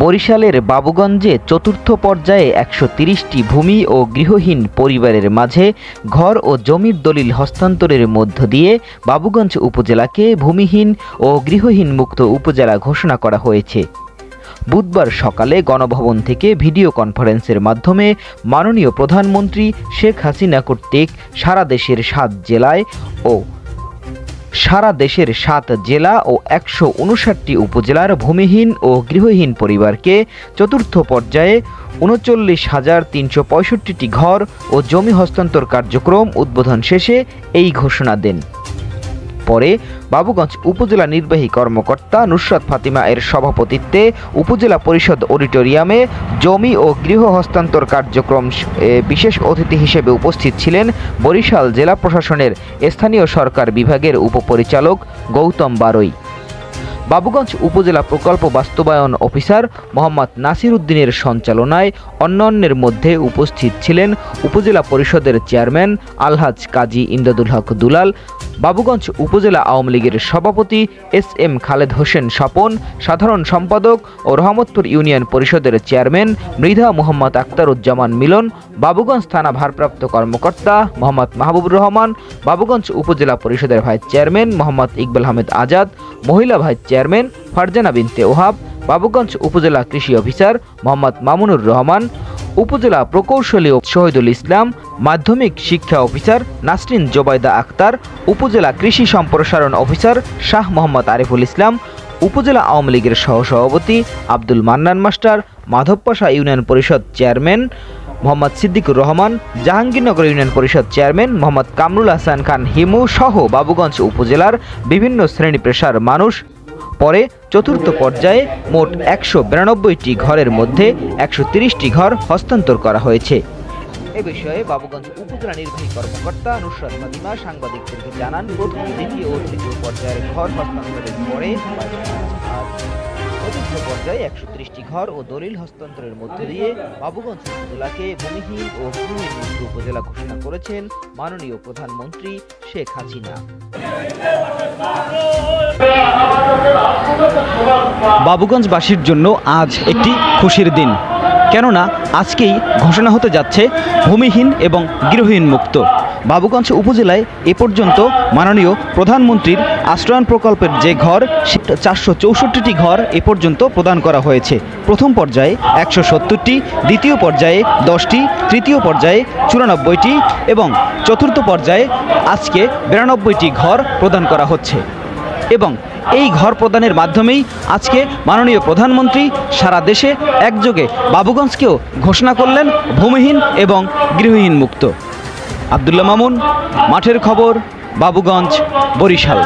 বরিশালের বাবুগঞ্জে চতুর্থ পর্যায়ে ১৩০টি ভূমি ও গৃহহীন পরিবারের মাঝে ঘর ও জমির দলিল হস্তান্তরের মধ্য দিয়ে বাবুগঞ্জ উপজেলাকে ভূমিহীন ও গৃহহীন মুক্ত উপজেলা ঘোষণা করা হয়েছে। বুধবার সকালে গণভবন থেকে ভিডিও কনফারেন্সের মাধ্যমে মাননীয় প্রধানমন্ত্রী শেখ হাসিনা কর্তৃক সারা দেশের ৭ জেলা ও ১৫৯টি উপজেলার ভূমিহীন ও গৃহহীন পরিবারকে চতুর্থ পর্যায়ে ৩৯,৩৬৫টি ঘর ও জমি হস্তান্তর কার্যক্রম উদ্বোধন শেষে এই ঘোষণা দেন। পরে বাবুগঞ্জ উপজেলা নির্বাহী কর্মকর্তা নুসরাত ফাতিমা এর সভাপতিত্বে উপজেলা পরিষদ অডিটোরিয়ামে জমি ও গৃহ হস্তান্তর কার্যক্রম বিশেষ অতিথি হিসেবে উপস্থিত ছিলেন বরিশাল জেলা প্রশাসনের স্থানীয় সরকার বিভাগের উপপরিচালক গৌতম বারৈ। বাবুগঞ্জ উপজেলা প্রকল্প বাস্তবায়ন অফিসার মোহাম্মদ নাসির উদ্দিনের সঞ্চালনায় অন্যান্যের মধ্যে উপস্থিত ছিলেন উপজেলা পরিষদের চেয়ারম্যান আলহাজ কাজী ইমদাদুল হক দুলাল, বাবুগঞ্জ উপজেলা আওয়ামী লীগের সভাপতি এস.এম. খালেদ হোসেন স্বপন, সাধারণ সম্পাদক ও রহমতপুর ইউনিয়ন পরিষদের চেয়ারম্যান মৃধা মোহাম্মদ আক্তারুজ্জামান মিলন, বাবুগঞ্জ থানা ভারপ্রাপ্ত কর্মকর্তা মোহাম্মদ মাহবুবুর রহমান, বাবুগঞ্জ উপজেলা পরিষদের ভাইস চেয়ারম্যান মোহাম্মদ ইকবাল আহমেদ আজাদ, মহিলা ভাইস চেয়ারম্যান ফারজানা বিনতে ওহাব, বাবুগঞ্জ উপজেলা কৃষি অফিসার মোহাম্মদ মামুনুর রহমান, উপজেলা প্রকৌশলী শহীদুল ইসলাম, মাধ্যমিক শিক্ষা অফিসার নাসরিন জোবাইদা আক্তার, উপজেলা কৃষি সম্প্রসারণ অফিসার শাহ মোহাম্মদ আরিফুল ইসলাম, উপজেলা আওয়ামী লীগের সহসভাপতি আব্দুল মান্নান মাস্টার, মাধবপাশা ইউনিয়ন পরিষদ চেয়ারম্যান মোহাম্মদ সিদ্দিকুর রহমান, জাহাঙ্গীরনগর ইউনিয়ন পরিষদ চেয়ারম্যান মোহাম্মদ কামরুল হাসান খান হিমু সহ বাবুগঞ্জ উপজেলার বিভিন্ন শ্রেণী পেশার মানুষ। পরে চতুর্থ পর্যায়ে মোট ১৯২টি ঘরের মধ্যে ১৩০টি ঘর হস্তান্তর করা হয়েছে। এ বিষয়ে বাবুগঞ্জ উপজেলা নির্বাহী কর্মকর্তা নুসরাত ফাতিমা সাংবাদিকদেরকে জানান, প্রথম, দ্বিতীয় ও তৃতীয় পর্যায়ের ঘর হস্তান্তরের পরে চতুর্থ পর্যায়ে ১৩০টি ঘর ও দলিল হস্তান্তরের মধ্য দিয়ে বাবুগঞ্জ উপজেলাকে ভূমিহীন ও গৃহহীন মুক্ত উপজেলা ঘোষণা করেছেন মাননীয় প্রধানমন্ত্রী শেখ হাসিনা। বাবুগঞ্জবাসীর জন্য আজ একটি খুশির দিন, কেননা আজকেই ঘোষণা হতে যাচ্ছে ভূমিহীন এবং গৃহহীন মুক্ত। বাবুগঞ্জ উপজেলায় এ পর্যন্ত মাননীয় প্রধানমন্ত্রীর আশ্রয়ণ প্রকল্পের যে ঘর ৪৬৪টি ঘর এ পর্যন্ত প্রদান করা হয়েছে। প্রথম পর্যায়ে ১৭০টি, দ্বিতীয় পর্যায়ে 10টি, তৃতীয় পর্যায়ে ৯৪টি এবং চতুর্থ পর্যায়ে আজকে ৯২টি ঘর প্রদান করা হচ্ছে। এবং এই ঘর প্রদানের মাধ্যমেই আজকে মাননীয় প্রধানমন্ত্রী সারা দেশে একযোগে বাবুগঞ্জকেও ঘোষণা করলেন ভূমিহীন এবং গৃহহীন মুক্ত। আব্দুল্লাহ মামুন, মাঠের খবর, বাবুগঞ্জ, বরিশাল।